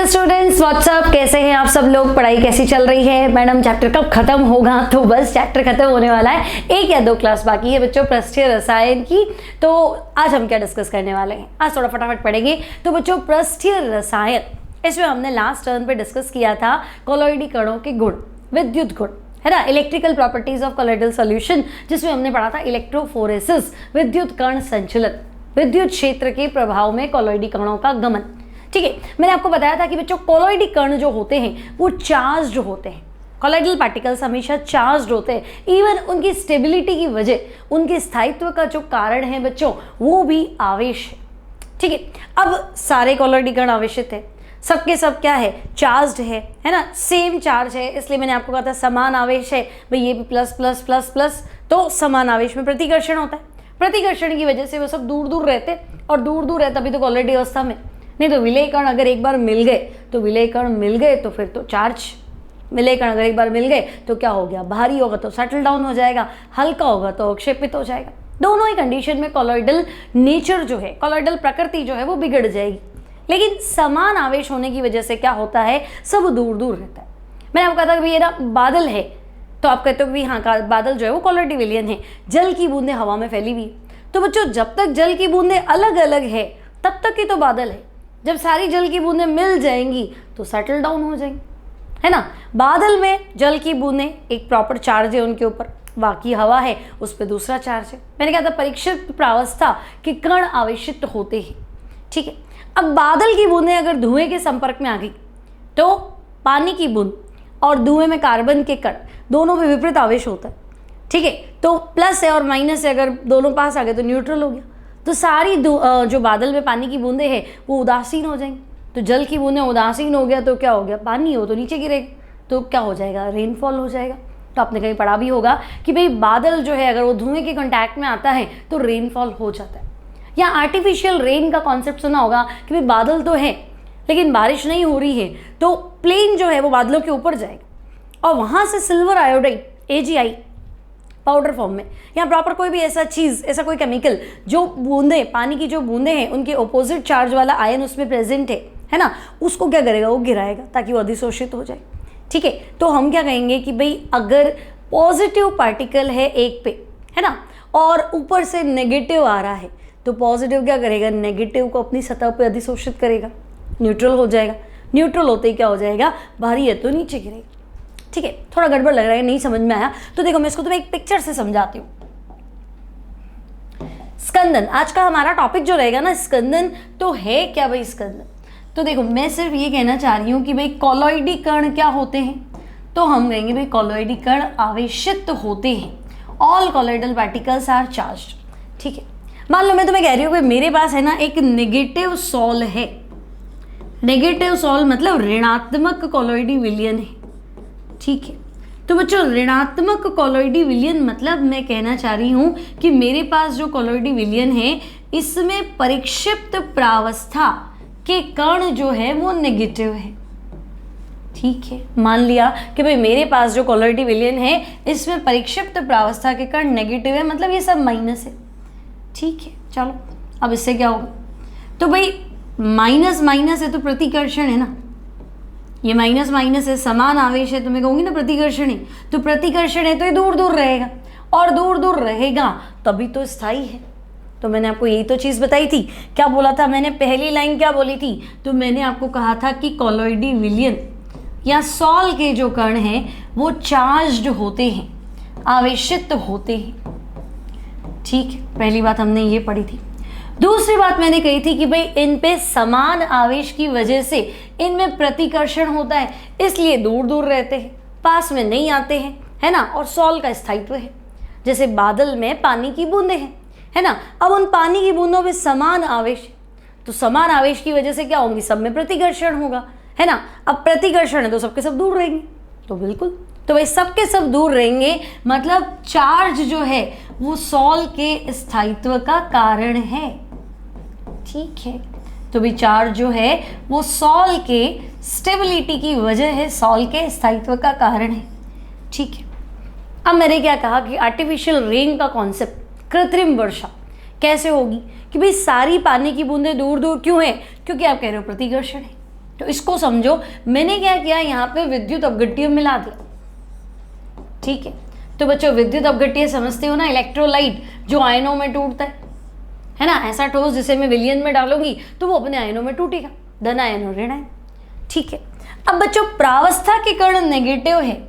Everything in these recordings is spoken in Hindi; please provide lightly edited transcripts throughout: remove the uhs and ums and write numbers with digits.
डियर स्टूडेंट्स, व्हाट्सअप, कैसे हैं आप सब लोग? पढ़ाई कैसी चल रही है? मैडम चैप्टर कब खत्म होगा? तो बस चैप्टर खत्म होने वाला है, 1 या 2 क्लास बाकी है बच्चों पृष्ठीय रसायन की। तो आज हम क्या डिस्कस करने वाले हैं? आज थोड़ा फटाफट पढ़ेंगे। तो बच्चों पृष्ठीय रसायन, इसमें हमने लास्ट टर्न पे डिस्कस किया था कोलॉइडी कणों के गुण, विद्युत गुण, है ना, electrical properties of colloidal solution, जिसमें हमने पढ़ा था इलेक्ट्रोफोरेसिस, विद्युत कण संचलन, विद्युत क्षेत्र के प्रभाव में कोलॉइडी कणों का गमन। ठीक है, मैंने आपको बताया था कि बच्चों कोलॉइडी कण जो होते हैं वो चार्ज्ड होते हैं। कोलॉइडल पार्टिकल्स हमेशा चार्ज्ड होते हैं। इवन उनकी स्टेबिलिटी की वजह, उनके स्थायित्व का जो कारण है बच्चों, वो भी आवेश है। ठीक है, अब सारे कोलॉइडी कण आवेशित है, सबके सब क्या है? चार्ज्ड है ना, सेम चार्ज है। इसलिए मैंने आपको कहा था समान आवेश है भाई, ये भी प्लस प्लस प्लस प्लस, तो समान आवेश में प्रतिकर्षण होता है। प्रतिकर्षण की वजह से वो सब दूर दूर रहते, और दूर दूर रहता भी तो कोलॉइडी अवस्था में, नहीं तो विलय कण अगर एक बार मिल गए तो विलय कण मिल गए तो फिर तो चार्ज, विलय कण अगर एक बार मिल गए तो क्या हो गया? भारी होगा तो सेटल डाउन हो जाएगा, हल्का होगा तो अवक्षेपित हो जाएगा। दोनों ही कंडीशन में कोलॉइडल नेचर जो है, कोलॉइडल प्रकृति जो है वो बिगड़ जाएगी। लेकिन समान आवेश होने की वजह से क्या होता है? सब दूर दूर रहता है। मैंने आपको कहा था कि ये ना बादल है, तो आप कहते हो कि हाँ बादल जो है वो कोलॉइडी विलयन है। जल की बूंदें हवा में फैली हुई है, तो बच्चों जब तक जल की बूंदें अलग अलग है तब तक ही तो बादल है। जब सारी जल की बूंदें मिल जाएंगी तो सेटल डाउन हो जाएंगी, है ना। बादल में जल की बूंदें एक प्रॉपर चार्ज है उनके ऊपर, बाकी हवा है उस पर दूसरा चार्ज है। मैंने कहा था परीक्षित प्रावस्था के कण आवेशित होते हैं। ठीक है, अब बादल की बूंदें अगर धुएं के संपर्क में आ गई तो पानी की बूंद और धुएं में कार्बन के कण दोनों में विपरीत आवेश होता है। ठीक है, तो प्लस है और माइनस है, अगर दोनों पास आ गए तो न्यूट्रल हो गया। तो सारी जो बादल में पानी की बूंदें हैं वो उदासीन हो जाएंगी। तो जल की बूंदें उदासीन हो गया तो क्या हो गया? पानी हो तो नीचे गिरेगा, तो क्या हो जाएगा? रेनफॉल हो जाएगा। तो आपने कहीं पढ़ा भी होगा कि भाई बादल जो है अगर वो धुएं के कांटेक्ट में आता है तो रेनफॉल हो जाता है। या आर्टिफिशियल रेन का कॉन्सेप्ट सुना होगा कि भाई बादल तो है लेकिन बारिश नहीं हो रही है, तो प्लेन जो है वो बादलों के ऊपर जाएगा और वहाँ से silver iodide AgI powder form में, या प्रॉपर कोई भी ऐसा चीज़, ऐसा कोई केमिकल जो बूंदें, पानी की जो बूंदें हैं उनके ऑपोजिट चार्ज वाला आयन उसमें प्रेजेंट है ना, उसको क्या करेगा? वो गिराएगा ताकि वो अधिशोषित हो जाए। ठीक है, तो हम क्या कहेंगे कि भाई अगर पॉजिटिव पार्टिकल है एक पे, है ना, और ऊपर से नेगेटिव आ रहा है, तो पॉजिटिव क्या करेगा? नेगेटिव को अपनी सतह पे अधिशोषित करेगा, न्यूट्रल हो जाएगा। न्यूट्रल होते ही क्या हो जाएगा? भारी है तो नीचे गिरेगा। ठीक है, थोड़ा गड़बड़ लग रहा है, नहीं समझ में आया तो देखो मैं इसको तुम्हें एक पिक्चर से समझाती हूँ। स्कंदन आज का हमारा टॉपिक जो रहेगा ना, स्कंदन, तो है क्या भाई स्कंदन? तो देखो मैं सिर्फ ये कहना चाह रही हूँ कि भाई कोलॉइडी कण क्या होते हैं, तो हम कहेंगे भाई कोलॉइडी कण आवेशित होते हैं। All colloidal particles are charged. ठीक है, मान लो मैं तुम्हें कह रही हूँ कि मेरे पास है ना एक नेगेटिव सॉल है। नेगेटिव सॉल मतलब ऋणात्मक कोलॉइडी विलयन है। ठीक है, तो बच्चों ऋणात्मक कोलॉइडी विलयन मतलब मैं कहना चाह रही हूँ कि मेरे पास जो कोलॉइडी विलयन है इसमें परिक्षिप्त प्रावस्था के कण जो है वो नेगेटिव है। ठीक है, मान लिया कि भाई मेरे पास जो कोलॉइडी विलयन है इसमें परिक्षिप्त प्रावस्था के कण नेगेटिव है, मतलब ये सब माइनस है। ठीक है, चलो अब इससे क्या होगा? तो भाई माइनस माइनस है तो प्रतिकर्षण है ना, ये माइनस माइनस है, समान आवेश है तो मैं कहूँगी ना प्रतिकर्षण है। तो प्रतिकर्षण है तो ये दूर दूर रहेगा, और दूर दूर रहेगा तभी तो स्थायी है। तो मैंने आपको यही तो चीज़ बताई थी। क्या बोला था मैंने? पहली लाइन क्या बोली थी? तो मैंने आपको कहा था कि कोलॉइडी विलयन या सॉल के जो कण हैं वो चार्ज्ड होते हैं, आवेशित होते हैं। ठीक है, पहली बात हमने ये पढ़ी थी। दूसरी बात मैंने कही थी कि भाई इन पे समान आवेश की वजह से इनमें प्रतिकर्षण होता है, इसलिए दूर दूर रहते हैं, पास में नहीं आते हैं, है ना। और सॉल का स्थायित्व है, जैसे बादल में पानी की बूंदें हैं, है ना। अब उन पानी की बूंदों में समान आवेश है, तो समान आवेश की वजह से क्या होंगी? सब में प्रतिकर्षण होगा, है ना। अब प्रतिकर्षण है तो सबके सब दूर रहेंगे, तो बिल्कुल, तो भाई सबके सब दूर रहेंगे मतलब चार्ज जो है वो सॉल के स्थायित्व का कारण है। ठीक है, तो भी चार्ज जो है वो सॉल के स्टेबिलिटी की वजह है, सॉल के स्थायित्व का कारण है। ठीक है, अब मैंने क्या कहा कि आर्टिफिशियल रेन का कॉन्सेप्ट, कृत्रिम वर्षा कैसे होगी कि भाई सारी पानी की बूंदें दूर दूर क्यों है? क्योंकि आप कह रहे हो प्रतिकर्षण है। तो इसको समझो, मैंने क्या किया, यहाँ पे विद्युत अपघट्य मिला दिया। ठीक है, तो बच्चों विद्युत अपघट्य समझते हो ना, इलेक्ट्रोलाइट जो आयनों में टूटता है ना, ऐसा ठोस जिसे मैं विलयन में डालूंगी तो वो अपने आयनों में टूटेगा, धन आयन और ऋण आयन। ठीक है, अब बच्चों प्रावस्था के कण नेगेटिव है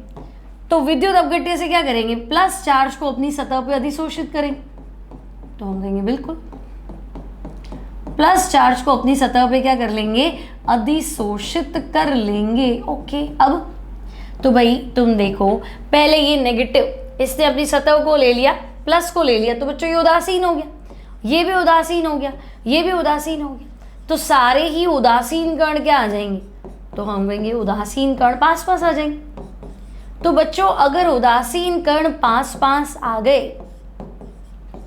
तो विद्युत अपघट्य से क्या करेंगे, प्लस चार्ज को अपनी सतह पे अधिशोषित करेंगे। तो हम कहेंगे बिल्कुल, प्लस चार्ज को अपनी सतह पे क्या कर लेंगे, अधिशोषित कर लेंगे। ओके, अब तो भाई तुम देखो, पहले ये नेगेटिव, इसने अपनी सतह को ले लिया, प्लस को ले लिया, तो बच्चों ये उदासीन हो गया, ये भी उदासीन हो गया, ये भी उदासीन हो गया, तो सारे ही उदासीन कण क्या आ जाएंगे, तो हम कहेंगे उदासीन कण पास पास आ जाएंगे। तो बच्चों अगर उदासीन कण पास पास आ गए,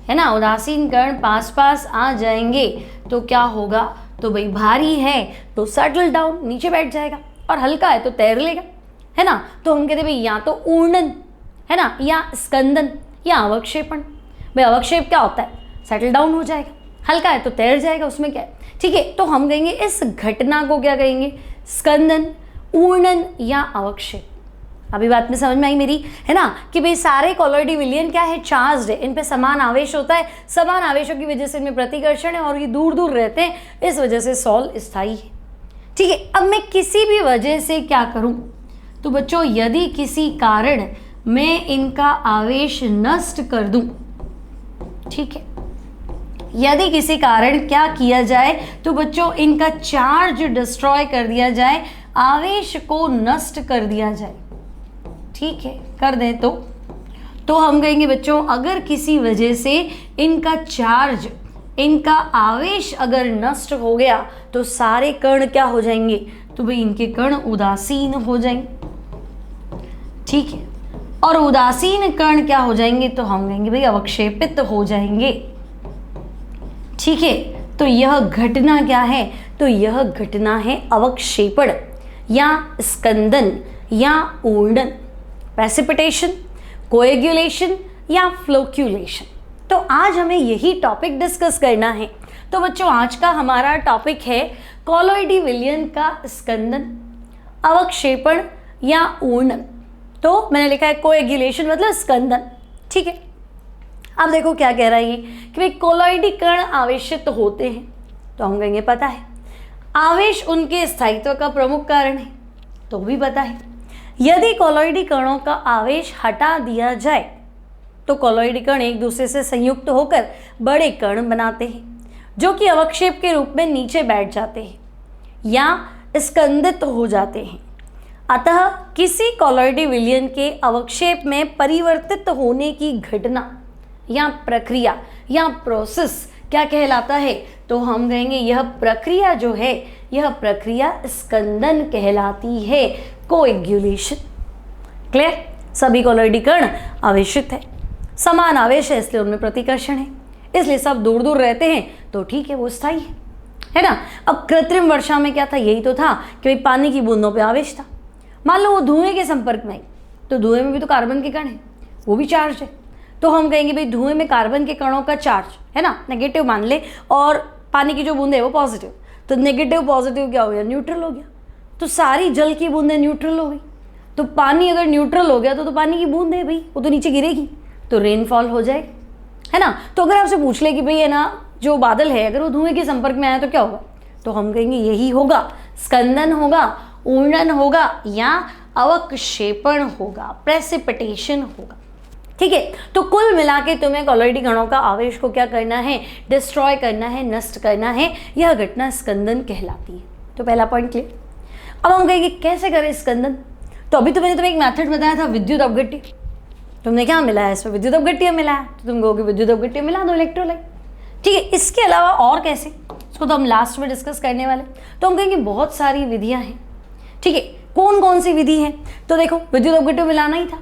है ना, उदासीन कण पास पास आ जाएंगे तो क्या होगा, तो भाई भारी है तो सेटल डाउन, नीचे बैठ जाएगा, और हल्का है तो तैर लेगा, है ना। तो हम कहते भाई या तो ऊर्णन, है ना, या स्कंदन या अवक्षेपण। भाई अवक्षेप क्या होता है, सेटल डाउन हो जाएगा, हल्का है तो तैर जाएगा, उसमें क्या है। ठीक है, तो हम कहेंगे इस घटना को क्या कहेंगे, स्कंदन, ऊर्णन या अवक्षेप। अभी बात में समझ में आई मेरी, है ना, कि भाई सारे कॉलॉइडी विलयन क्या है, चार्ज्ड है, इन पे समान आवेश होता है, समान आवेशों की वजह से इनमें प्रतिकर्षण है और ये दूर दूर रहते हैं, इस वजह से सॉल स्थायी है। ठीक है, अब मैं किसी भी वजह से क्या करूं, तो बच्चों यदि किसी कारण मैं इनका आवेश नष्ट कर दूं, ठीक है, यदि किसी कारण क्या किया जाए, तो बच्चों इनका चार्ज डिस्ट्रॉय कर दिया जाए, आवेश को नष्ट कर दिया जाए। ठीक है, कर दें तो हम कहेंगे बच्चों अगर किसी वजह से इनका चार्ज, इनका आवेश अगर नष्ट हो गया तो सारे कण क्या हो जाएंगे, तो भाई इनके कण उदासीन हो जाएंगे। ठीक है, और उदासीन कण क्या हो जाएंगे, तो हम कहेंगे भाई अवक्षेपित हो जाएंगे। ठीक है, तो यह घटना क्या है, तो यह घटना है अवक्षेपण या स्कंदन या ऊर्णन, प्रेसिपिटेशन, कोएगुलेशन या फ्लोक्यूलेशन। तो आज हमें यही टॉपिक डिस्कस करना है। तो बच्चों आज का हमारा टॉपिक है कॉलॉइडी विलयन का स्कंदन, अवक्षेपण या ऊर्णन। तो मैंने लिखा है कोएगुलेशन मतलब स्कंदन। ठीक है, अब देखो क्या कह रहा है ये कि भाई कॉलॉइडी कण आवेशित होते हैं, तो हम कहेंगे पता है। आवेश उनके स्थायित्व का प्रमुख कारण है, तो भी पता है। यदि कॉलॉइडी कणों का आवेश हटा दिया जाए तो कॉलॉइडी कण एक दूसरे से संयुक्त होकर बड़े कण बनाते हैं जो कि अवक्षेप के रूप में नीचे बैठ जाते हैं या स्कंदित हो जाते हैं। अतः किसी कॉलॉइडी विलयन के अवक्षेप में परिवर्तित होने की घटना या प्रक्रिया या प्रोसेस क्या कहलाता है, तो हम कहेंगे यह प्रक्रिया जो है, यह प्रक्रिया स्कंदन कहलाती है, कोएगुलेशन। क्लियर, सभी कॉलॉइडी कण आवेशित है, समान आवेश है, इसलिए उनमें प्रतिकर्षण है, इसलिए सब दूर दूर रहते हैं, तो ठीक है वो स्थायी है ना। अब कृत्रिम वर्षा में क्या था, यही तो था कि भाई पानी की बूंदों पे आवेश था। मान लो वो धुएं के संपर्क में आई, तो धुएं में भी तो कार्बन के कण है, वो भी चार्ज है, तो हम कहेंगे भाई धुएं में कार्बन के कणों का चार्ज है ना, नेगेटिव मान ले, और पानी की जो बूंदे है वो पॉजिटिव, तो नेगेटिव पॉजिटिव क्या हो गया, न्यूट्रल हो गया। तो सारी जल की बूंदें न्यूट्रल हो गई, तो पानी अगर न्यूट्रल हो गया तो पानी की बूंद है भाई, वो तो नीचे गिरेगी, तो रेनफॉल हो जाएगा, है ना। तो अगर आपसे पूछ ले कि भाई है ना जो बादल है अगर वो धुएं के संपर्क में आया तो क्या होगा, तो हम कहेंगे यही होगा, स्कंदन होगा, ऊर्णन होगा या अवक्षेपण होगा, प्रेसिपिटेशन होगा। ठीक है, तो कुल मिला के तुम्हें कॉलॉइडी कणों का आवेश को क्या करना है, डिस्ट्रॉय करना है, नष्ट करना है, यह घटना स्कंदन कहलाती है। तो पहला पॉइंट क्लियर। अब हम कहेंगे कैसे करें स्कंदन, तो अभी तो मैंने तुम्हें एक मेथड बताया था विद्युत अपघट्य, तुमने क्या मिला है इसमें, विद्युत अपघट्य मिला है, तो तुम कहोगे विद्युत अपघट्य मिला दो इलेक्ट्रोलाइट। ठीक है, इसके अलावा और कैसे, इसको तो हम लास्ट में डिस्कस करने वाले। तो हम कहेंगे बहुत सारी विधियां हैं। ठीक है, कौन कौन सी विधि है, तो देखो विद्युत अपघट्य मिलाना ही था,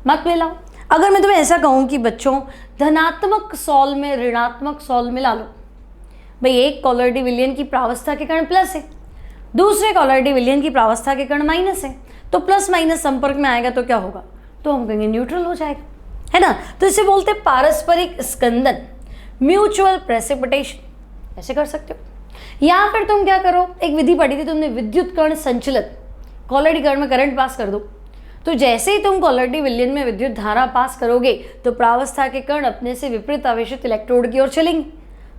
मत मिलाओ। अगर मैं तुम्हें ऐसा कहूँ कि बच्चों धनात्मक सॉल में ऋणात्मक सॉल मिला लो, भाई एक कॉलॉइडी विलयन की प्रावस्था के कण प्लस है, दूसरे कॉलॉइडी विलयन की प्रावस्था के कण माइनस है, तो प्लस माइनस संपर्क में आएगा तो क्या होगा, तो हम कहेंगे न्यूट्रल हो जाएगा, है ना। तो इसे बोलते हैं पारस्परिक स्कंदन, म्यूचुअल प्रेसिपिटेशन, ऐसे कर सकते हो। या फिर तुम क्या करो, एक विधि पढ़ी थी तुमने, विद्युत कण संचलन, कॉलॉइडी कण में करंट पास कर दो, तो जैसे ही तुम कॉलॉइडी विलयन में विद्युत धारा पास करोगे तो प्रावस्था के कण अपने से विपरीत आवेशित इलेक्ट्रोड की ओर चलेंगे।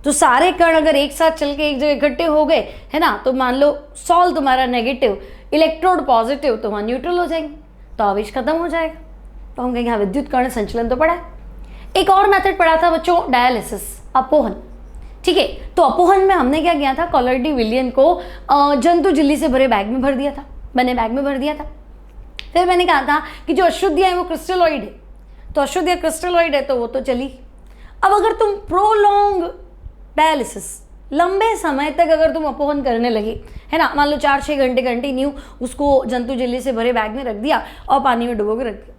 तो सारे कण अगर एक साथ चल के एक जगह इकट्ठे हो गए है ना, तो मान लो सॉल तुम्हारा नेगेटिव, इलेक्ट्रोड पॉजिटिव, तो वहाँ न्यूट्रल हो जाएंगे, तो आवेश खत्म हो जाएगा। तो हम कहेंगे हाँ विद्युत कण संचलन तो पढ़ा है। एक और मेथड पढ़ा था बच्चों, डायलिसिस, अपोहन। ठीक है, तो अपोहन में हमने क्या किया था, कॉलॉइडी विलयन को जंतु झिल्ली से भरे बैग में भर दिया था, मैंने बैग में भर दिया था। फिर मैंने कहा था कि जो अशुद्धियाँ है वो क्रिस्टलॉइड है, तो अशुद्ध या क्रिस्टलॉइड है तो वो तो चली। अब अगर तुम प्रोलॉन्ग डायलिसिस, लंबे समय तक अगर तुम अपोहन करने लगे है ना, मान लो 4-6 घंटे कंटिन्यू उसको जंतु झिल्ली से भरे बैग में रख दिया और पानी में डुबो के रख दिया,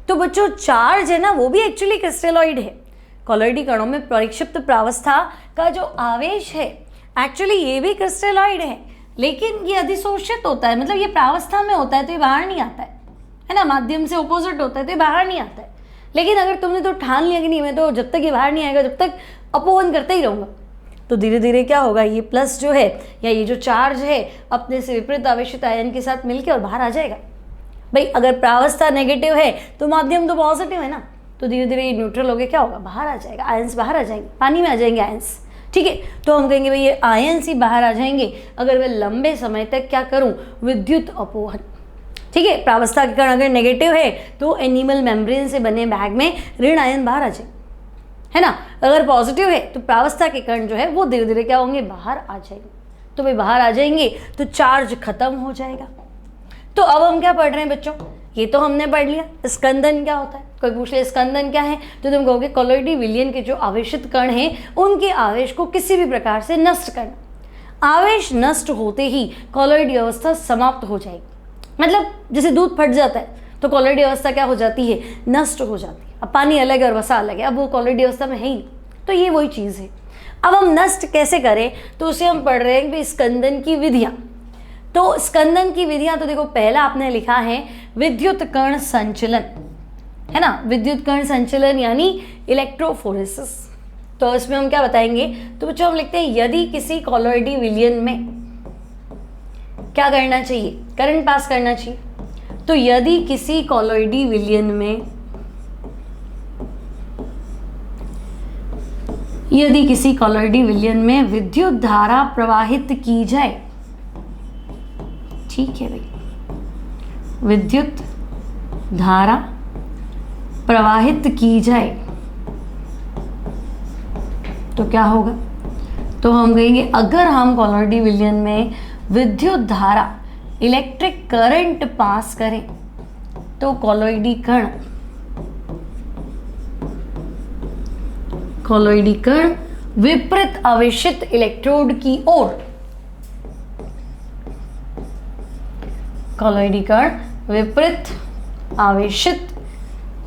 तो बच्चों चार्ज है ना वो भी एक्चुअली क्रिस्टलॉइड है। कॉलॉइडी कणों में परिक्षिप्त प्रावस्था का जो आवेश है एक्चुअली ये भी क्रिस्टलॉइड है, लेकिन ये अधिशोषित होता है, मतलब ये प्रावस्था में होता है तो ये बाहर नहीं आता है ना, माध्यम से ऑपोजिट होता है तो ये बाहर नहीं आता है। लेकिन अगर तुमने तो ठान लिया कि नहीं मैं तो जब तक ये बाहर नहीं आएगा जब तक अपोहन करते ही रहूँगा, तो धीरे धीरे क्या होगा, ये प्लस जो है या ये जो चार्ज है अपने से विपरीत आवेशित आयन के साथ मिलकर और बाहर आ जाएगा। भाई अगर प्रावस्था नेगेटिव है तो माध्यम तो पॉजिटिव है ना, तो धीरे धीरे ये न्यूट्रल हो गया, क्या होगा, बाहर आ जाएगा, आयंस बाहर आ जाएंगे, पानी में आ जाएंगे आयंस। ठीक है, तो हम कहेंगे भाई ये आयंस ही बाहर आ जाएंगे अगर मैं लंबे समय तक क्या करूं, विद्युत अपोहन। ठीक है, प्रावस्था के कण अगर नेगेटिव है तो एनिमल मेम्ब्रेन से बने बैग में ऋण आयन बाहर आ जाए, है ना। अगर पॉजिटिव है तो प्रावस्था के कण जो है वो धीरे धीरे क्या होंगे, बाहर आ जाएंगे। तो भाई बाहर आ जाएंगे तो चार्ज खत्म हो जाएगा। तो अब हम क्या पढ़ रहे हैं बच्चों, ये तो हमने पढ़ लिया स्कंदन क्या होता है। कोई पूछ ले स्कंदन क्या है, तो तुम कहोगे कॉलॉइडी विलयन के जो आवेशित कण हैं उनके आवेश को किसी भी प्रकार से नष्ट करना। आवेश नष्ट होते ही कॉलॉइडी अवस्था समाप्त हो जाएगी, मतलब जैसे दूध फट जाता है तो कॉलॉइडी अवस्था क्या हो जाती है, नष्ट हो जाती है। अब पानी अलग है और वसा अलग है, अब वो कॉलॉइडी अवस्था में है ही, तो ये वही चीज़ है। अब हम नष्ट कैसे करें, तो उसे हम पढ़ रहे हैं कि स्कंदन की विधियाँ। तो स्कंदन की विधियाँ तो देखो, पहला आपने लिखा है विद्युत कण संचलन, है ना, विद्युत कण संचलन यानी इलेक्ट्रोफोरेसिस। तो इसमें हम क्या बताएंगे, तो बच्चों हम लिखते हैं यदि किसी कॉलॉइडी विलयन में क्या करना चाहिए, करंट पास करना चाहिए। तो यदि किसी कॉलॉइडी विलयन में, यदि किसी कॉलॉइडी विलयन में विद्युत धारा प्रवाहित की जाए, ठीक है भाई, विद्युत धारा प्रवाहित की जाए तो क्या होगा, तो हम कहेंगे अगर हम कॉलॉइडी विलयन में विद्युत धारा इलेक्ट्रिक करंट पास करें तो कॉलॉइडी कण विपरीत आवेशित इलेक्ट्रोड की ओर, कॉलॉइडी कण विपरीत आवेशित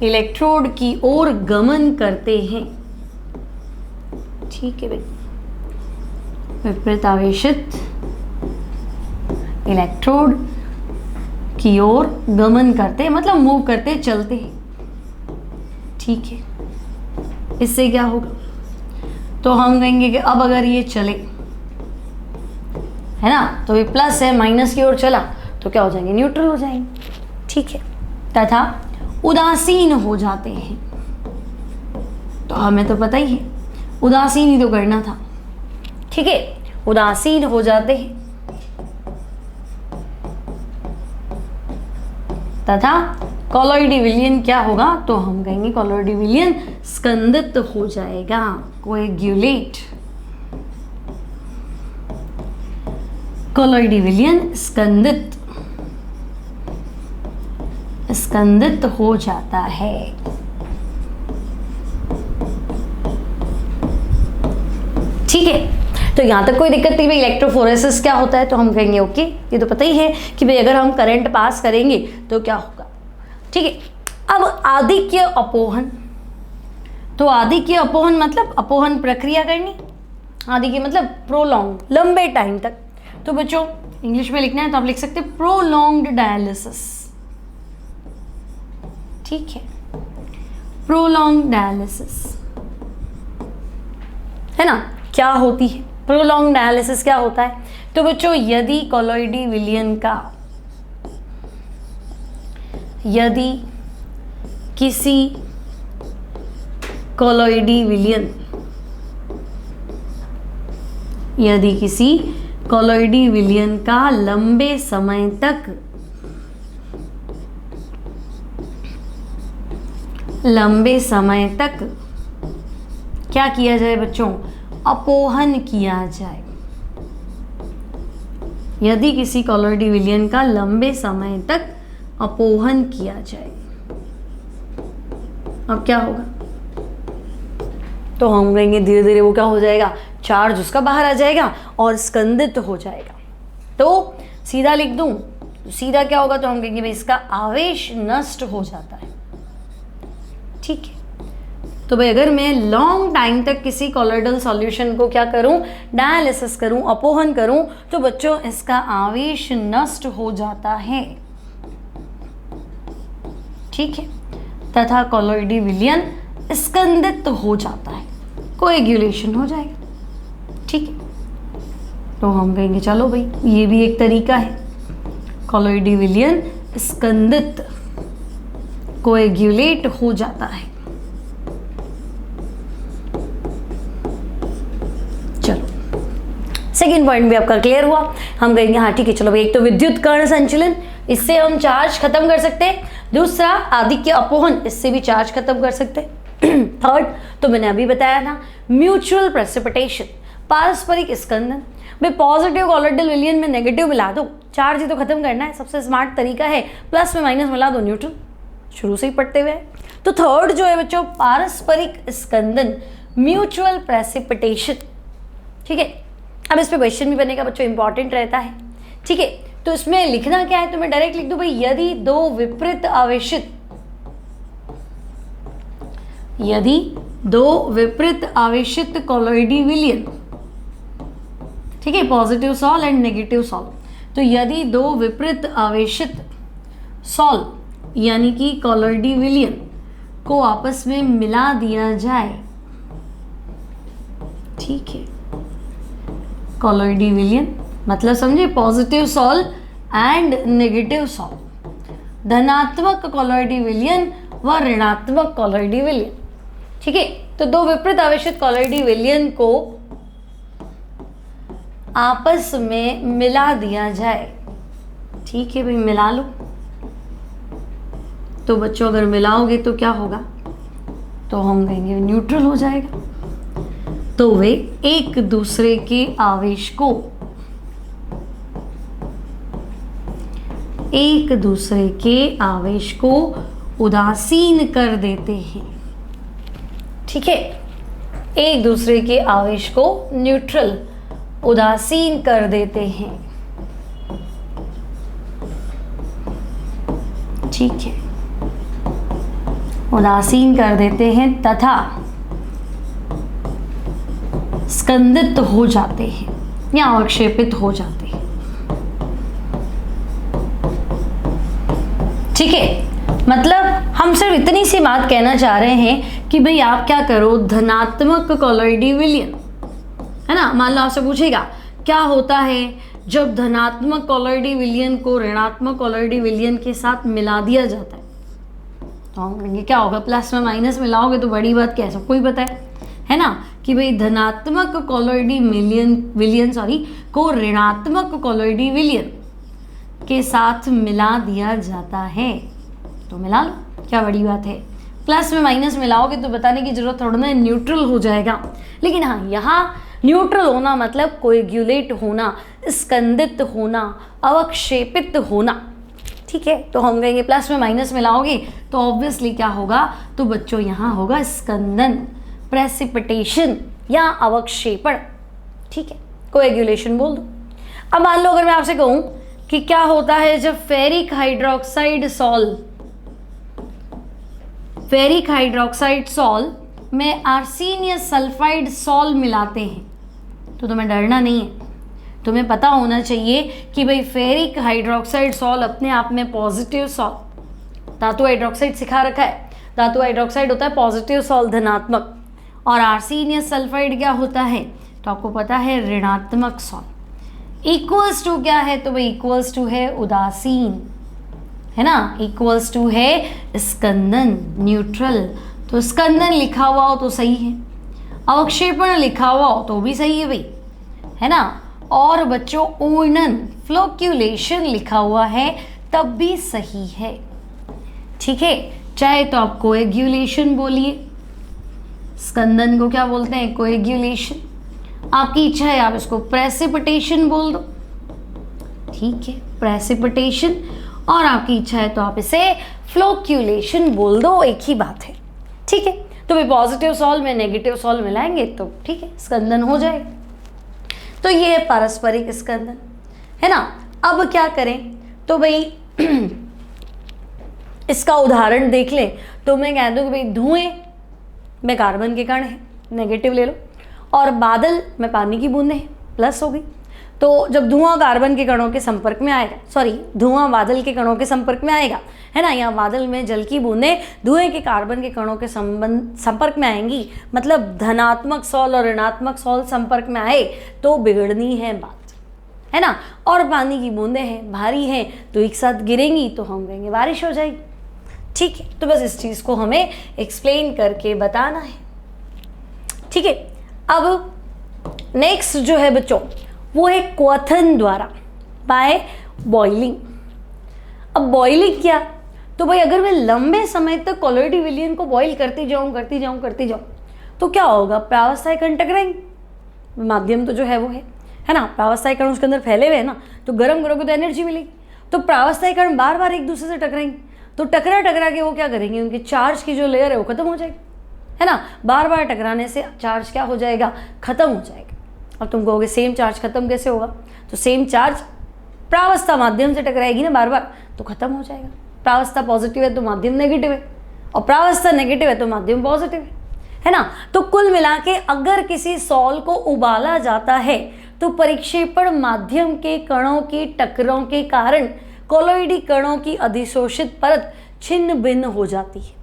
इलेक्ट्रोड की ओर गमन करते हैं। ठीक है भाई, विपरीत आवेशित इलेक्ट्रोड की ओर गमन करते, मतलब मूव करते, चलते हैं। ठीक है, इससे क्या होगा, तो हम कहेंगे कि अब अगर ये चले, है ना, तो ये प्लस है, माइनस की ओर चला तो क्या हो जाएंगे, न्यूट्रल हो जाएंगे। ठीक है, तथा उदासीन हो जाते हैं, तो हमें तो पता ही है उदासीन ही तो करना था। ठीक है, उदासीन हो जाते हैं तथा कॉलॉइडी विलयन क्या होगा, तो हम कहेंगे कॉलॉइडी विलयन स्कंदित हो जाएगा, कोएगुलेट। कॉलॉइडी विलयन स्कंदित हो जाता है। ठीक है, तो यहाँ तक कोई दिक्कत नहीं भाई। इलेक्ट्रोफोरेसिस क्या होता है, तो हम कहेंगे ओके, ये तो पता ही है कि भाई अगर हम करंट पास करेंगे तो क्या होगा। ठीक है, अब आधिक्य अपोहन, तो आधिक्य अपोहन मतलब अपोहन प्रक्रिया करनी, आधिक्य मतलब प्रोलॉन्ग, लंबे टाइम तक। तो बच्चों इंग्लिश में लिखना है तो आप लिख सकते हैं प्रोलॉन्ग्ड डायलिसिस। ठीक है, प्रोलॉन्ग डायलिसिस, है ना, क्या होती है प्रोलॉन्ग डायलिसिस क्या होता है? तो बच्चों यदि कोलॉइडी विलियन का, यदि किसी कोलॉइडी विलियन, यदि किसी कोलॉइडी विलियन का लंबे समय तक क्या किया जाए बच्चों? अपोहन किया जाए। यदि किसी कोलॉइडी विलियन का लंबे समय तक अपोहन किया जाए, अब क्या होगा? तो हम कहेंगे धीरे धीरे वो क्या हो जाएगा? चार्ज उसका बाहर आ जाएगा और स्कंदित हो जाएगा। तो सीधा लिख दूं, सीधा क्या होगा? तो हम कहेंगे भाई इसका आवेश नष्ट हो जाता है। ठीक है, तो भाई अगर मैं लॉन्ग टाइम तक किसी कोलॉइडल सॉल्यूशन को क्या करूं? डायलिसिस करूं, अपोहन करूं, तो बच्चों इसका आवेश नष्ट हो जाता है। ठीक है, तथा कोलॉइडी विलियन स्कंदित हो जाता है, कोएगुलेशन हो जाएगा। ठीक है, तो हम कहेंगे चलो भाई ये भी एक तरीका है, कोलॉइडी विलियन स्कंदित, कोएगुलेट हो जाता है। चलो सेकेंड पॉइंट भी आपका क्लियर हुआ। हम कहेंगे हाँ ठीक है, चलो भाई एक तो विद्युत कर्ण संचलन, इससे हम चार्ज खत्म कर सकते हैं। दूसरा आदिक्य अपोहन, इससे भी चार्ज खत्म कर सकते हैं। थर्ड तो मैंने अभी बताया था म्यूचुअल प्रेसिपिटेशन, पारस्परिक स्कंदन। भाई पॉजिटिव कोलॉइडल विलियन में नेगेटिव मिला दो, चार्ज ही तो खत्म करना है, सबसे स्मार्ट तरीका है प्लस में माइनस मिला दो, न्यूट्रल, शुरू से ही पढ़ते हुए। तो थर्ड जो है बच्चों पारस्परिक स्कंदन, म्यूचुअल प्रेसिपिटेशन। ठीक है, अब इस पे क्वेश्चन भी बनेगा बच्चों, इंपॉर्टेंट रहता है। ठीक है, तो इसमें लिखना क्या है? तो मैं डायरेक्ट लिख दूं भाई यदि दो विपरीत आवेशित कोलॉइडी विलियन, ठीक है, positive sol and negative sol, तो यदि दो विपरीत आवेशित सॉल यानी कि कोलॉइडी विलियन को आपस में मिला दिया जाए, ठीक है, कोलॉइडी विलियन मतलब समझे positive sol and negative sol, धनात्मक कोलॉइडी विलियन व ऋणात्मक कोलॉइडी विलियन। ठीक है, तो दो विपरीत आवेशित कोलॉइडी विलियन को आपस में मिला दिया जाए। ठीक है भाई, मिला लो। तो बच्चों अगर मिलाओगे तो क्या होगा? तो हम कहेंगे न्यूट्रल हो जाएगा। तो वे एक दूसरे के आवेश को उदासीन कर देते हैं। ठीक है, एक दूसरे के आवेश को न्यूट्रल, उदासीन कर देते हैं। ठीक है, उदासीन कर देते हैं तथा स्कंदित हो जाते हैं या अवक्षेपित हो जाते हैं। ठीक है, मतलब हम सिर्फ इतनी सी बात कहना चाह रहे हैं कि भाई आप क्या करो, धनात्मक कोलॉइडी विलियन है ना, मान लो आपसे पूछेगा क्या होता है जब धनात्मक कोलॉइडी विलियन को ऋणात्मक कोलॉइडी विलियन के साथ मिला दिया जाता है, तो हम कहेंगे क्या होगा? प्लस में माइनस मिलाओगे तो बड़ी बात क्या है, सबको ही पता है ना, कि भाई धनात्मक कोलॉइडी विलियन को ऋणात्मक कोलॉइडी विलियन के साथ मिला दिया जाता है। तो मिला लो, क्या बड़ी बात है। प्लस में माइनस मिलाओगे तो बताने की जरूरत थोड़ा ना, न्यूट्रल हो जाएगा। लेकिन हाँ, यहाँ न्यूट्रल होना मतलब कोएगुलेट होना, स्कंदित होना, अवक्षेपित होना। ठीक है, तो हम कहेंगे प्लस में माइनस मिलाओगे तो ऑब्वियसली क्या होगा? तो बच्चों यहाँ होगा स्कंदन, प्रेसिपिटेशन या अवक्षेपण। ठीक है, कोएगुलेशन बोल दो। अब मान लो अगर मैं आपसे कहूं कि क्या होता है जब फेरिक हाइड्रोक्साइड सॉल में आर्सेनियस सल्फाइड सॉल मिलाते हैं, तो तुम्हें डरना नहीं है, तुम्हें पता होना चाहिए कि भाई फेरिक हाइड्रोक्साइड सॉल अपने आप में पॉजिटिव सॉल, धातु हाइड्रोक्साइड सिखा रखा है, धातु हाइड्रोक्साइड होता है पॉजिटिव सॉल, धनात्मक, और आर्सेनियस सल्फाइड क्या होता है? तो आपको पता है ऋणात्मक सॉल। इक्वल्स टू क्या है, तो भाई इक्वल्स टू है उदासीन, है ना, इक्वल्स टू है स्कंदन, न्यूट्रल। तो स्कंदन लिखा हुआ हो तो सही है, अवक्षेपण लिखा हुआ हो तो भी सही है भाई, है ना। और बच्चों ऊर्णन, फ्लोक्यूलेशन लिखा हुआ है तब भी सही है, ठीक है। चाहे तो आप कोएग्यूलेशन बोलिए, स्कंदन को क्या बोलते हैं, कोएग्यूलेशन। आपकी इच्छा है आप इसको प्रेसिपिटेशन बोल दो, ठीक है, प्रेसिपिटेशन। और आपकी इच्छा है तो आप इसे फ्लोक्यूलेशन बोल दो, एक ही बात है, ठीक है। तो भाई पॉजिटिव सॉल में नेगेटिव सॉल मिलाएंगे तो ठीक है, स्कंदन हो जाएगा। तो ये है पारस्परिक स्कंदन, है ना। अब क्या करें, तो भाई इसका उदाहरण देख लें। तो मैं कह दूं कि भाई धुएं में कार्बन के कण है, नेगेटिव ले लो, और बादल में पानी की बूंदें हैं, प्लस हो गई। तो जब धुआं कार्बन के कणों के संपर्क में आएगा, सॉरी धुआं बादल के कणों के संपर्क में आएगा, है ना, यहाँ बादल में जल की बूंदें धुएं के कार्बन के कणों के संपर्क में आएंगी, मतलब धनात्मक सॉल और ऋणात्मक सॉल संपर्क में आए तो बिगड़नी है बात, है ना। और पानी की बूंदें हैं, भारी हैं, तो एक साथ गिरेंगी तो हम कहेंगे बारिश हो जाएगी, ठीक है। तो बस इस चीज़ को हमें एक्सप्लेन करके बताना है, ठीक है। अब नेक्स्ट जो है बच्चों वो है क्वथन द्वारा, बाय बॉइलिंग। अब बॉइलिंग क्या, तो भाई अगर मैं लंबे समय तक कॉलोइड विलयन को बॉईल करती जाऊं तो क्या होगा, प्रावस्थायी कण टकराएंगे, माध्यम तो जो है वो है ना, प्रावस्थायी कण उसके अंदर फैले हुए हैं ना, तो गर्म करोगे तो एनर्जी मिलेगी। तो प्रावस्थायी कण बार बार एक दूसरे से टकराएंगे, तो टकरा के वो क्या करेंगे, उनकी चार्ज की जो लेयर है वो खत्म हो जाएगी, है ना। बार बार टकराने से चार्ज क्या हो जाएगा, खत्म हो जाएगा। अब तुम कहोगे सेम चार्ज खत्म कैसे होगा, तो सेम चार्ज प्रावस्था माध्यम से टकराएगी ना बार बार, तो खत्म हो जाएगा। प्रावस्था पॉजिटिव है तो माध्यम नेगेटिव है, और प्रावस्था नेगेटिव है तो माध्यम पॉजिटिव है ना। तो कुल मिला के अगर किसी सॉल को उबाला जाता है तो परिक्षेपण माध्यम के कणों की टक्करों के कारण कोलोइडी कणों की अधिशोषित परत छिन्न भिन्न हो जाती है,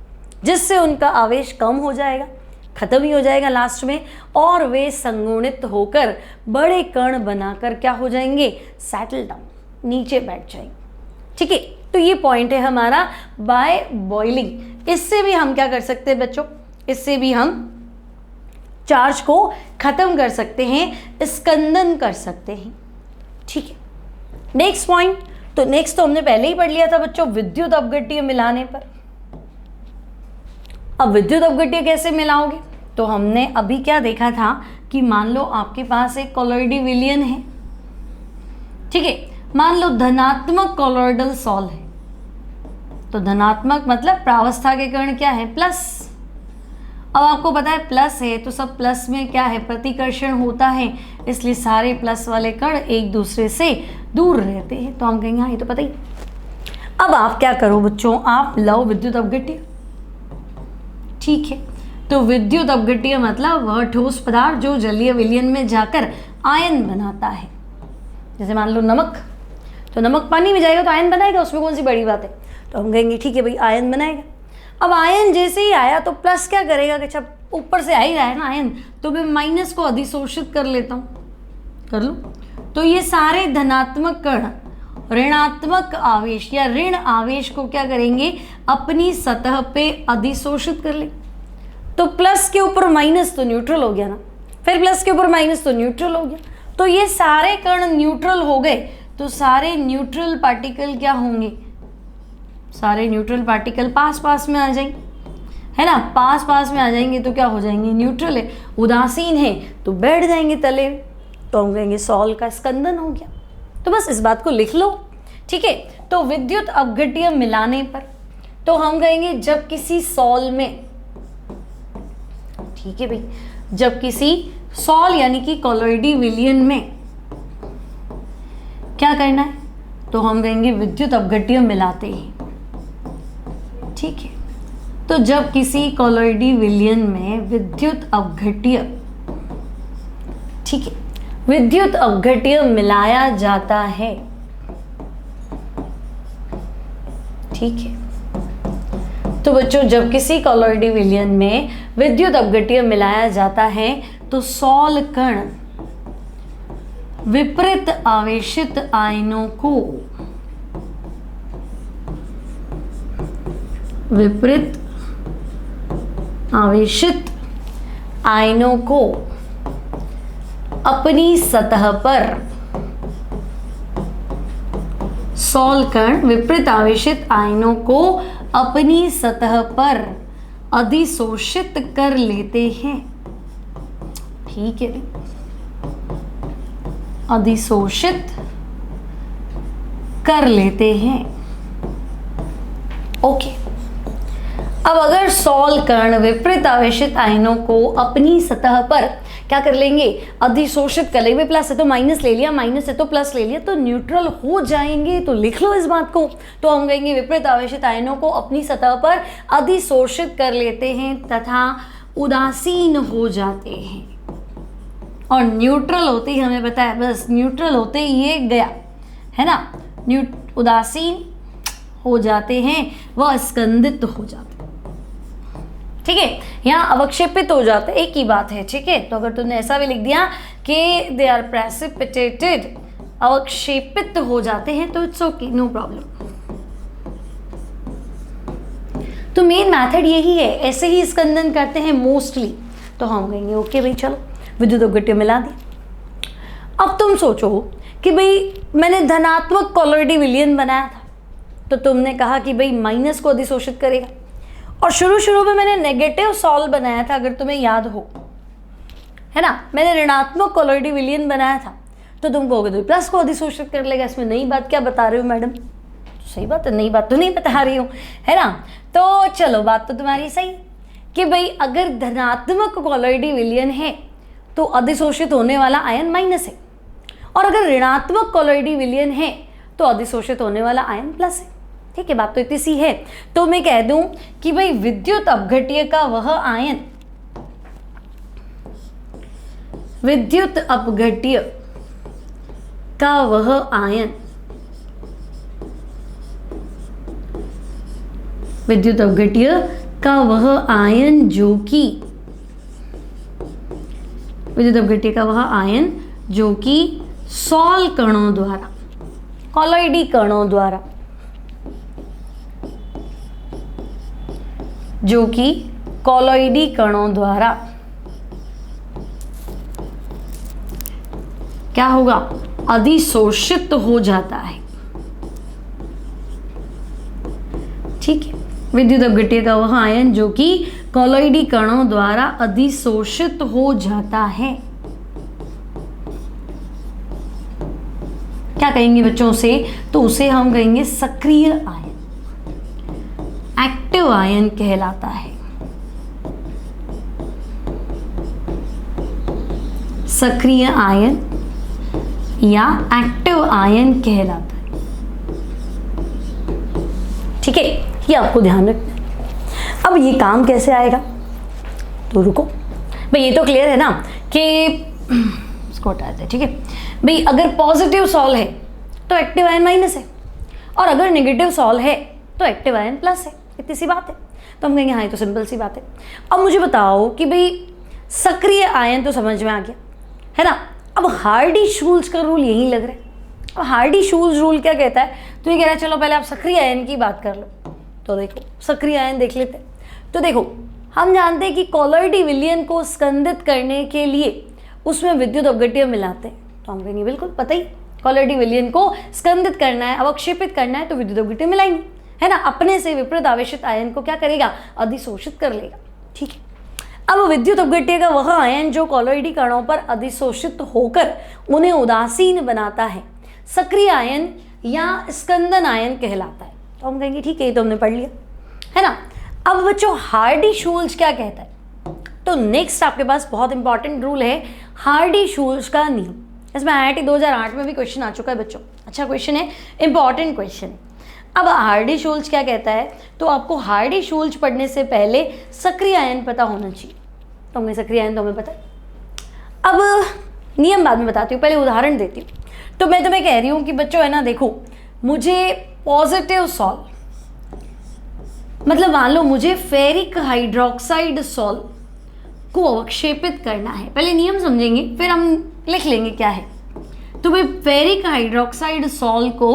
जिससे उनका आवेश कम हो जाएगा, खत्म ही हो जाएगा लास्ट में, और वे संगुणित होकर बड़े कण बनाकर क्या हो जाएंगे, सेटल डाउन, नीचे बैठ जाएंगे, ठीक है। तो ये पॉइंट है हमारा बाय बॉइलिंग। इससे भी हम क्या कर सकते हैं बच्चों, इससे भी हम चार्ज को खत्म कर सकते हैं, स्कंदन कर सकते हैं, ठीक है। नेक्स्ट पॉइंट, तो नेक्स्ट तो हमने पहले ही पढ़ लिया था बच्चों, विद्युत अपघट्य मिलाने पर। अब विद्युत अपघट्य कैसे मिलाओगे, तो हमने अभी क्या देखा था कि मान लो आपके पास एक कॉलोइडी विलयन है, ठीक है, मान लो धनात्मक कॉलोइडल सॉल है, तो धनात्मक मतलब प्रावस्था के कण क्या है, प्लस। अब आपको पता है प्लस है तो सब प्लस में क्या है, प्रतिकर्षण होता है, इसलिए सारे प्लस वाले कण एक दूसरे से दूर रहते हैं, तो हम कहेंगे हाँ ये तो पता ही। अब आप क्या करो बच्चों, आप लो विद्युत अपघट्य, ठीक है। तो विद्युत अपघट्य मतलब वह ठोस पदार्थ जो जलीय विलयन में जाकर आयन बनाता है। जैसे मान लो नमक, तो नमक पानी में जाएगा तो आयन बनाएगा, उसमें कौन सी बड़ी बात है, तो हम कहेंगे ठीक है भाई आयन बनाएगा। अब आयन जैसे ही आया तो प्लस क्या करेगा कि अच्छा ऊपर से आ ही रहा है ना आयन, तो मैं माइनस को अधिशोषित कर लेता हूँ, कर लो। तो ये सारे धनात्मक कण ऋणात्मक आवेश या ऋण आवेश को क्या करेंगे, अपनी सतह पे अधिशोषित कर ले। तो प्लस के ऊपर माइनस तो न्यूट्रल हो गया ना, फिर प्लस के ऊपर माइनस तो न्यूट्रल हो गया, तो ये सारे कण न्यूट्रल हो गए, तो सारे न्यूट्रल पार्टिकल क्या होंगे, सारे न्यूट्रल पार्टिकल पास पास में आ जाएंगे, है ना, पास पास में आ जाएंगे तो क्या हो जाएंगे, न्यूट्रल है, उदासीन है तो बैठ जाएंगे तले, तो हम कहेंगे सॉल का स्कंदन हो गया। तो बस इस बात को लिख लो, ठीक है। तो विद्युत अपघट्य मिलाने पर तो हम कहेंगे जब किसी सॉल में, ठीक है भाई, जब किसी सॉल यानी कि कॉलोइडी विलयन में क्या करना है, तो हम कहेंगे विद्युत अपघट्य मिलाते हैं, ठीक है। तो जब किसी कॉलोइडी विलयन में विद्युत अपघट्य, ठीक है, विद्युत अपघट्य मिलाया जाता है, ठीक है। तो बच्चों जब किसी कॉलोइडी विलयन में विद्युत अपघट्य मिलाया जाता है तो सॉल कण विपरीत आवेशित आयनों को, विपरीत आवेशित आयनों को अपनी सतह पर, सॉल कण विपरीत आवेशित आयनों को अपनी सतह पर अधिशोषित कर लेते हैं। ठीक है, अधिशोषित कर लेते हैं। ओके, अब अगर सॉल कण विपरीत आवेशित आयनों को अपनी सतह पर क्या कर लेंगे, अधिशोषित कर लेंगे। प्लस है तो माइनस ले लिया, माइनस है तो प्लस ले लिया, तो न्यूट्रल हो जाएंगे। तो लिख लो इस बात को। तो हम कहेंगे विपरीत आवेशित आयनों को अपनी सतह पर अधिशोषित कर लेते हैं तथा उदासीन हो जाते हैं। और न्यूट्रल होते ही हमें पता है, बस न्यूट्रल होते ही ये गया है ना, उदासीन हो जाते हैं, वह स्कंदित हो जाते हैं। ठीक है, यहाँ अवक्षेपित हो जाते, एक ही बात है। ठीक है, तो अगर तुमने ऐसा भी लिख दिया कि दे आर प्रेसिपिटेटेड, अवक्षेपित हो जाते हैं, तो इट्स ओके, नो प्रॉब्लम। तो मेन मेथड यही है, ऐसे ही स्कंदन करते हैं मोस्टली। तो हम कहेंगे ओके भाई, चलो विद्युत अपघट्य मिला दी। अब तुम सोचो कि भाई मैंने धनात्मक कॉलोइडी विलयन बनाया था, तो तुमने कहा कि भाई माइनस को अधिशोषित करेगा, और शुरू में मैंने नेगेटिव सॉल बनाया था, अगर तुम्हें याद हो, है ना, मैंने ऋणात्मक कॉलोइडी विलयन बनाया था, तो तुम कहोगे तो प्लस को अधिशोषित कर लेगा। इसमें नई बात क्या बता रहे हो मैडम? तो सही बात है, नई बात तो नहीं बता रही हूँ, है ना। तो चलो बात तो तुम्हारी सही कि भाई अगर धनात्मक कॉलोइडी विलयन है तो अधिशोषित होने वाला आयन माइनस है, और अगर ऋणात्मक कॉलोइडी विलयन है तो अधिशोषित होने वाला आयन प्लस है। ठीक है, बात तो इतनी सी है। तो मैं कह दूं कि भाई विद्युत अपघट्य का वह आयन, विद्युत अपघट्य का वह आयन, विद्युत अपघट्य का वह आयन जो कि, विद्युत अपघट्य का वह आयन जो कि सॉल कणों द्वारा, कॉलोइडी कणों द्वारा, जो कि कॉलोइडी कणों द्वारा क्या होगा, अधिशोषित हो जाता है। ठीक है, विद्युत अपघट्य का वह आयन जो कि कॉलोइडी कणों द्वारा अधिशोषित हो जाता है। क्या कहेंगे बच्चों उसे? तो उसे हम कहेंगे सक्रिय आयन, एक्टिव आयन कहलाता है। सक्रिय आयन या एक्टिव आयन कहलाता है। ठीक है, ये आपको ध्यान रखना है। अब ये काम कैसे आएगा, तो रुको भाई, ये तो क्लियर है ना कि इसको हटा देते हैं। ठीक है भाई, अगर पॉजिटिव सॉल है तो एक्टिव आयन माइनस है, और अगर नेगेटिव सॉल है तो एक्टिव आयन प्लस है। इतनी सी बात है। तो हम कहेंगे हाँ, ये तो सिंपल सी बात है। अब मुझे बताओ कि भाई सक्रिय आयन तो समझ में आ गया, है ना। अब हार्डी-शूल्ज का रूल यही लग रहा है। अब हार्डी-शूल्ज रूल क्या कहता है? तो ये कह रहा है चलो पहले आप सक्रिय आयन की बात कर लो। तो देखो सक्रिय आयन देख लेते हैं। तो देखो हम जानते हैं कि कॉलोइडी विलयन को स्कंदित करने के लिए उसमें विद्युत अपघट्य मिलाते हैं। तो हम कहेंगे बिल्कुल पता ही, कॉलोइडी विलयन को स्कंदित करना है, अवक्षेपित करना है, तो विद्युत अपघट्य मिलाएंगे, है ना। अपने से विपरीत आवेशित आयन को क्या करेगा? अधिशोषित कर लेगा। ठीक है, अब विद्युत अपघट्य का वह आयन जो कॉलोइडी कणों पर अधिशोषित होकर उन्हें उदासीन बनाता है, सक्रिय आयन या स्कंदन आयन कहलाता है। तो हम कहेंगे ठीक है, ये तो हमने पढ़ लिया, है ना। अब बच्चों हार्डी-शूल्ज क्या कहता है? तो नेक्स्ट आपके पास बहुत इंपॉर्टेंट रूल है, हार्डी-शूल्ज का नियम। इसमें IIT 2008 में भी क्वेश्चन आ चुका है बच्चों। अच्छा क्वेश्चन है, इंपॉर्टेंट क्वेश्चन है। अब हार्डी-शूल्ज क्या कहता है? तो आपको हार्डी-शूल्ज पढ़ने से पहले सक्रिय आयन पता होना चाहिए। तो हमें सक्रिय आयन तो हमें पता है। अब नियम बाद में बताती हूँ, पहले उदाहरण देती हूँ। तो मैं तुम्हें कह रही हूँ कि बच्चों है ना, देखो मुझे पॉजिटिव सॉल, मतलब मान लो मुझे फेरिक हाइड्रोक्साइड सॉल को अवक्षेपित करना है। पहले नियम समझेंगे, फिर हम लिख लेंगे क्या है। तो भाई फेरिक हाइड्रोक्साइड सॉल्ट को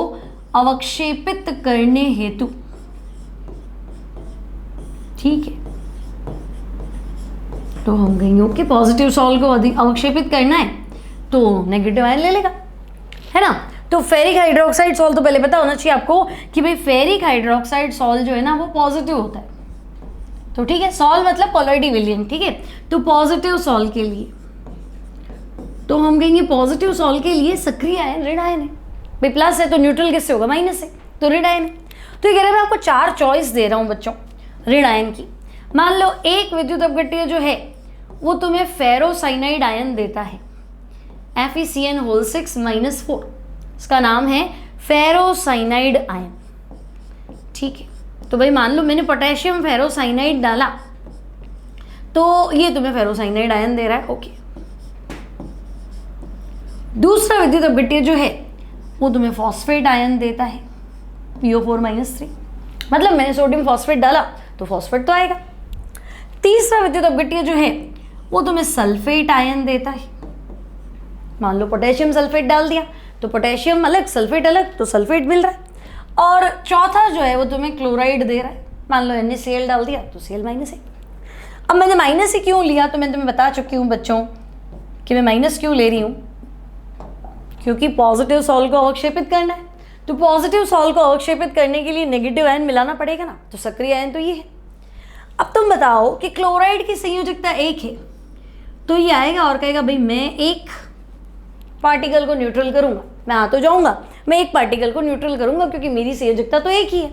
अवक्षेपित करने हेतु, ठीक है, तो हम कहेंगे ओके पॉजिटिव सॉल्ट को अवक्षेपित करना है तो नेगेटिव आयन ले लेगा, है ना। तो फेरिक हाइड्रोक्साइड सॉल्ट तो पहले पता होना चाहिए आपको कि भाई फेरिक हाइड्रोक्साइड सॉल्ट जो है ना वो पॉजिटिव होता है, तो ठीक है, सॉल्ट मतलब पोलैरिटी वेरिएंट, ठीक है। तो पॉजिटिव सॉल्ट के लिए तो हम कहेंगे पॉजिटिव सॉल्ट के लिए सक्रिय आयन ऋण आयन है, भाई प्लस है तो न्यूट्रल किससे होगा, माइनस है, तो ऋण आयन है। तो ये कह रहे हैं मैं आपको 4 चॉइस दे रहा हूं बच्चों ऋण आयन की। मान लो एक विद्युत अपघट्य जो है वो तुम्हें फेरोसाइनाइड आयन देता है FeCN6-4, इसका नाम है फेरोसाइनाइड आयन, ठीक है। तो भाई मान लो मैंने पोटेशियम फेरोसाइनाइड डाला तो ये तुम्हें फेरोसाइनाइड आयन दे रहा है, ओके। दूसरा विद्युत अपघट्य जो है वो तुम्हें फॉस्फेट आयन देता है PO4-3, मतलब मैंने सोडियम फॉस्फेट डाला तो फॉस्फेट तो आएगा। तीसरा विद्युत अपघट्य जो है वो तुम्हें सल्फेट आयन देता है, मान लो पोटेशियम सल्फेट डाल दिया तो पोटेशियम अलग सल्फेट अलग, तो सल्फेट मिल रहा है। और चौथा जो है वो तुम्हें क्लोराइड दे रहा है, मान लो NaCl डाल दिया तो Cl है। अब मैंने माइनस ही क्यों लिया तो मैं तुम्हें बता चुकी हूँ बच्चों कि मैं माइनस क्यों ले रही हूँ, क्योंकि पॉजिटिव सॉल्ट को अवक्षेपित करना है, तो पॉजिटिव सॉल्ट को अवक्षेपित करने के लिए नेगेटिव आयन मिलाना पड़ेगा ना, तो सक्रिय आयन तो ये है। अब तुम बताओ कि क्लोराइड की संयोजकता 1 है तो ये आएगा और कहेगा भाई मैं एक पार्टिकल को न्यूट्रल करूंगा, मैं आ तो जाऊंगा, मैं एक पार्टिकल को न्यूट्रल करूंगा क्योंकि मेरी संयोजकता तो एक ही है।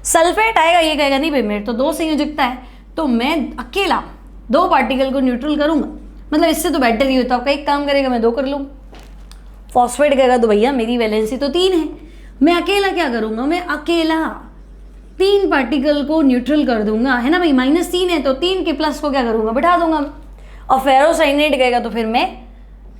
सल्फेट आएगा, ये कहेगा नहीं भाई मेरे तो 2 संयोजकता है तो मैं अकेला 2 पार्टिकल को न्यूट्रल करूंगा, मतलब इससे तो बेटर ही होता है, आपका एक काम करेगा मैं 2 कर लूँगा। फॉस्फेट कहेगा तो भैया मेरी वैलेंसी तो 3 है, मैं अकेला क्या करूंगा, मैं अकेला 3 पार्टिकल को न्यूट्रल कर दूंगा, है ना भाई, -3 है तो 3 के प्लस को क्या करूंगा, बिठा दूंगा मैं। और फेरोसाइनाइड कहेगा तो फिर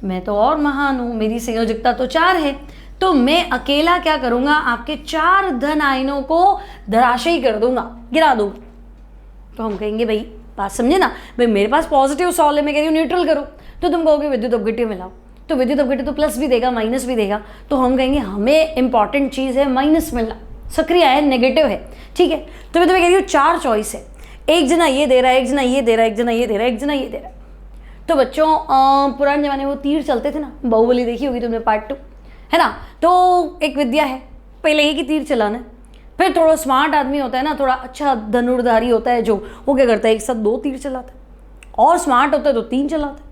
मैं तो और महान हूँ, मेरी संयोजकता तो 4 है, तो मैं अकेला क्या करूंगा, आपके 4 धन आयनों को धराशायी कर दूंगा, गिरा दूंगा। तो हम कहेंगे भाई बात समझे ना, भाई मेरे पास पॉजिटिव सॉल्ट है, मैं कह रही हूँ न्यूट्रल करो, तो तुम कहोगे विद्युत अपघट्य मिलाओ, तो विद्युत अपघट्य तो प्लस भी देगा माइनस भी देगा, तो हम कहेंगे हमें इंपॉर्टेंट चीज़ है माइनस मिलना, सक्रिय आयन नेगेटिव है, ठीक है। तो मैं तुम्हें कह रही हूँ 4 चॉइस है, एक जना ये दे रहा है, एक जना ये दे रहा है, एक जना ये दे रहा है, एक जना ये दे रहा है। तो बच्चों पुराने ज़माने में वो तीर चलते थे ना, बाहुबली देखी होगी तुमने पार्ट 2, है ना। तो एक विद्या है, पहले एक ही तीर चलाना है, फिर थोड़ा स्मार्ट आदमी होता है ना, थोड़ा अच्छा धनुर्धारी होता है जो, वो क्या करता है एक साथ 2 तीर चलाता है, और स्मार्ट होता है तो 3 चलाता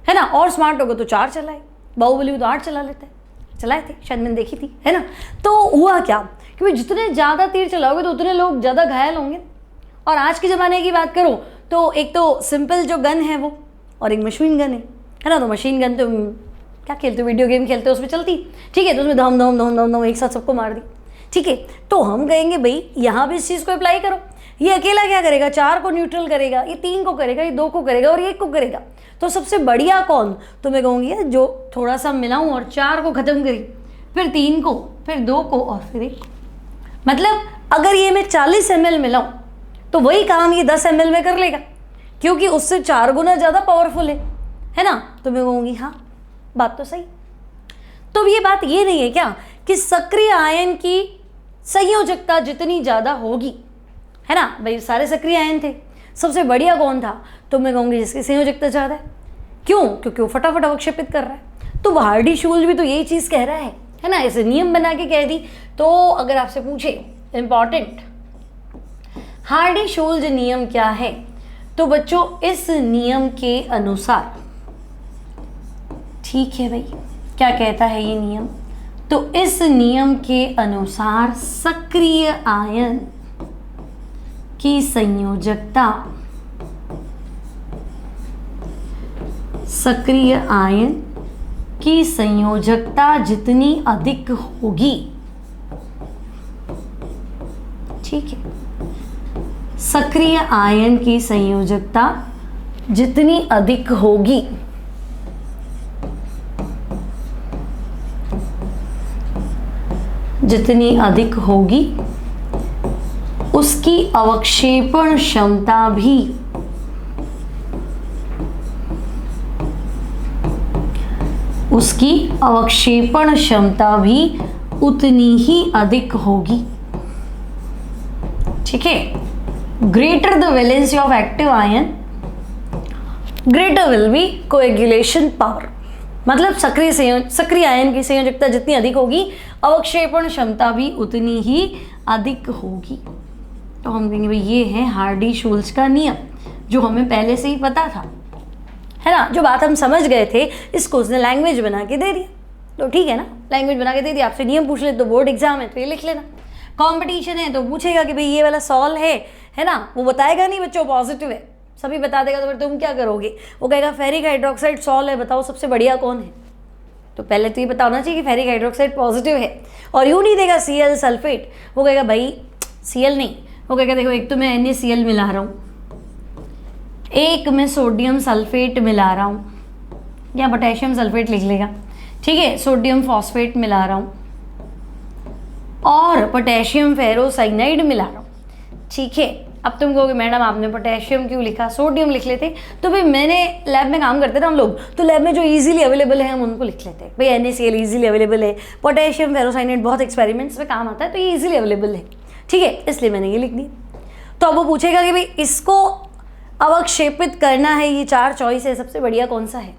है ना, और स्मार्ट होगा तो 4 चलाए, बाहुबली तो 8 चला लेता है, चलाए थे शायद मैंने देखी थी, है ना। तो हुआ क्या कि भाई जितने ज़्यादा तीर चलाओगे तो उतने लोग ज़्यादा घायल होंगे। और आज के ज़माने की बात करूँ तो एक तो सिंपल जो गन है वो, और एक मशीन गन है ना। तो मशीन गन तो क्या खेलते हो, वीडियो गेम खेलते हो उसमें चलती, ठीक है, तो उसमें धम धम धम धम धम एक साथ सबको मार दी, ठीक है। तो हम कहेंगे भाई यहाँ भी इस चीज़ को अप्लाई करो, ये अकेला क्या करेगा, 4 को न्यूट्रल करेगा, ये 3 को करेगा, ये 2 को करेगा और ये 1 को करेगा, तो सबसे बढ़िया कौन, तो मैं कहूँगी जो थोड़ा सा मिलाऊँ और 4 को ख़त्म करी, फिर 3 को, फिर 2 को और फिर 1 को। मतलब अगर ये मैं 40 ml मिलाऊँ तो वही काम ये 10 ml में कर लेगा, क्योंकि उससे 4 गुना ज़्यादा पावरफुल है ना। तो मैं कहूँगी हाँ बात तो सही। तो ये बात ये नहीं है क्या कि सक्रिय आयन की संयोजकता जितनी ज़्यादा होगी, है ना भाई, सारे सक्रिय आयन थे, सबसे बढ़िया कौन था, तो मैं कहूँगी जिसकी संयोजकता ज़्यादा है। क्यों, क्योंकि वो फटाफट अवक्षेपित कर रहा है। तो हार्डी-शूल्ज़ भी तो यही चीज़ कह रहा है ना, ऐसे नियम बना के कह दी। तो अगर आपसे पूछे इंपॉर्टेंट हार्डी-शूल्ज़ नियम क्या है, तो बच्चों इस नियम के अनुसार, ठीक है भाई, क्या कहता है ये नियम, तो इस नियम के अनुसार सक्रिय आयन की संयोजकता, सक्रिय आयन की संयोजकता जितनी अधिक होगी, ठीक है, सक्रिय आयन की संयोजकता जितनी अधिक होगी उसकी अवक्षेपण क्षमता भी उसकी अवक्षेपण क्षमता भी उतनी ही अधिक होगी। ठीक है, greater the valency of active ion greater will be coagulation power. मतलब सक्रिय आयन की संयोजकता जितनी अधिक होगी अवक्षेपण क्षमता भी उतनी ही अधिक होगी। तो हम कहेंगे भाई ये है हार्डी-शूल्स का नियम, जो हमें पहले से ही पता था, है ना। जो बात हम समझ गए थे इसको उसने लैंग्वेज बना के दे दिया, तो ठीक है ना, लैंग्वेज बना के दे दिया। आपसे नियम पूछ ले तो बोर्ड एग्जाम है तो ये लिख लेना, कंपटीशन है तो पूछेगा कि भाई ये वाला सॉल्व है ना। वो बताएगा नहीं बच्चों पॉजिटिव है, सभी बता देगा तो फिर तुम क्या करोगे। वो कहेगा फेरिक हाइड्रोक्साइड सॉल्व है, बताओ सबसे बढ़िया कौन है। तो पहले तो ये बताना चाहिए कि फेरिक हाइड्रोक्साइड पॉजिटिव है, और यूँ नहीं देगा Cl सल्फेट। वो कहेगा भाई Cl नहीं, वो कहेगा देखो एक तो मैं NaCl मिला रहा हूँ, एक मैं सोडियम सल्फेट मिला रहा हूँ, या पोटेशियम सल्फेट लिख लेगा, ठीक है, सोडियम फॉस्फेट मिला रहा हूँ और पोटेशियम फेरोसाइनाइड मिला रहा हूँ। ठीक है, अब तुम कहोगे मैडम आपने पोटेशियम क्यों लिखा, सोडियम लिख लेते। तो भाई मैंने लैब में काम करते ना हम लोग, तो लैब में जो इजीली अवेलेबल है हम उनको लिख लेते हैं। भाई NaCl इजीली अवेलेबल है, पोटेशियम फेरोसाइनाइड बहुत एक्सपेरिमेंट्स में काम आता है तो ये इजीली अवेलेबल है, ठीक है, इसलिए मैंने ये लिख दिया। तो अब वो पूछेगा कि भाई इसको अवक्षेपित करना है, ये 4 चॉइस है, सबसे बढ़िया कौन सा है।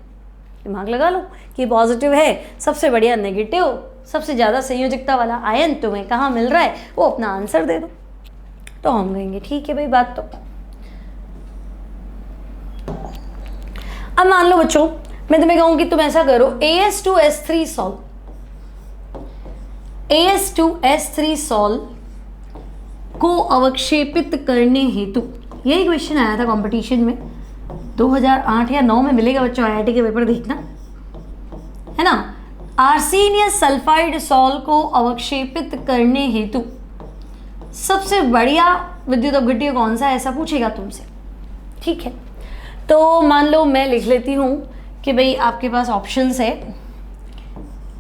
दिमाग लगा लो कि पॉजिटिव है, सबसे बढ़िया नेगेटिव, सबसे ज़्यादा संयोजकता वाला आयन तुम्हें कहाँ मिल रहा है, वो अपना आंसर दे दो। तो हम कहेंगे ठीक है भाई बात तो। अब मान लो बच्चों मैं तुम्हें कहूँ कि तुम ऐसा करो, AS2S3 सॉल्व, AS2S3 सॉल्व को अवक्षेपित करने हेतु, यही क्वेश्चन आया था कंपटीशन में 2008 या 9 में, मिलेगा बच्चों IIT के पेपर देखना, है ना। आर्सेनियस सल्फाइड सॉल्व को अवक्षेपित करने हेतु सबसे बढ़िया विद्युत अपघट्य कौन सा है, ऐसा पूछेगा तुमसे, ठीक है। तो मान लो मैं लिख लेती हूँ कि भाई आपके पास ऑप्शंस है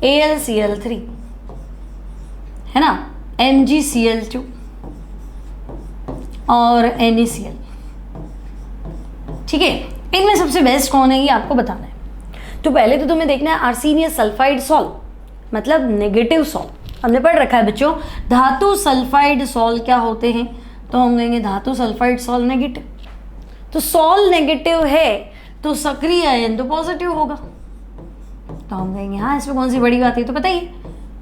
AlCl3, है ना, MgCl2 और NaCl, ठीक है। इनमें सबसे बेस्ट कौन है ये आपको बताना है। तो पहले तो तुम्हें देखना है आर्सेनियस सल्फाइड सॉल्व, मतलब नेगेटिव सॉल्व, हमने पढ़ रखा है बच्चों धातु सल्फाइड सॉल्व क्या होते हैं। तो हम कहेंगे धातु सल्फाइड सॉल्व नेगेटिव। तो सॉल्व नेगेटिव है तो सक्रिय आयन तो पॉजिटिव होगा। तो हम कहेंगे हाँ इसमें कौन सी बड़ी बात है, तो बताइए